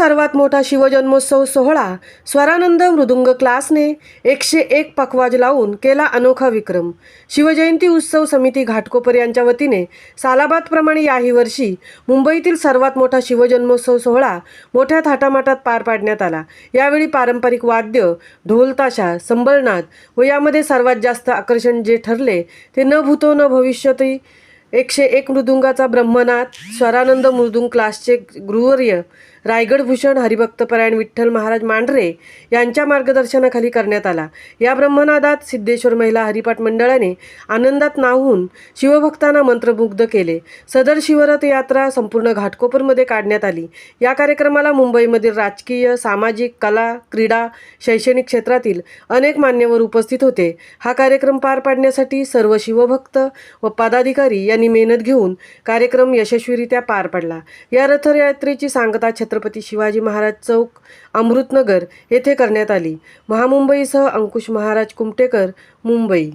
सर्वात मोठा शिवजन्मोत्सव सोहळा स्वरानंद मृदुंग क्लासने 101 पखवाज लावून केला अनोखा विक्रम। शिवजयंती उत्सव समिती घाटकोपर यांच्या वतीने सालाबादप्रमाणे याही वर्षी मुंबईतील सर्वात मोठा शिवजन्मोत्सव सोहळा मोठ्या थाटामाटात पार पाडण्यात आला। यावेळी पारंपरिक वाद्य, ढोल ताशा, संबळनाद व यामध्ये सर्वात जास्त आकर्षण जे ठरले ते न भूतो न भविष्यती 101 मृदुंगाचा ब्रह्मनाद स्वरानंद मृदुंग क्लासचे गुरुवर्य रायगड भूषण हरिभक्तपरायण विठ्ठल महाराज मांढरे यांच्या मार्गदर्शनाखाली करण्यात आला। या ब्रह्मनादात सिद्धेश्वर महिला हरिपाठ मंडळाने आनंदात न्हाऊन शिवभक्तांना मंत्रमुग्ध केले। सदर शिवरथ यात्रा संपूर्ण घाटकोपरमध्ये काढण्यात आली। या कार्यक्रमाला मुंबईमधील राजकीय, सामाजिक, कला, क्रीडा, शैक्षणिक क्षेत्रातील अनेक मान्यवर उपस्थित होते। हा कार्यक्रम पार पाडण्यासाठी सर्व शिवभक्त व पदाधिकारी यांनी मेहनत घेऊन कार्यक्रम यशस्वीरित्या पार पडला। या रथयात्रेची सांगता छत्रपती शिवाजी महाराज चौक, अमृतनगर येथे करण्यात आली। महामुंबईसह अंकुश महाराज कुमटेकर, मुंबई।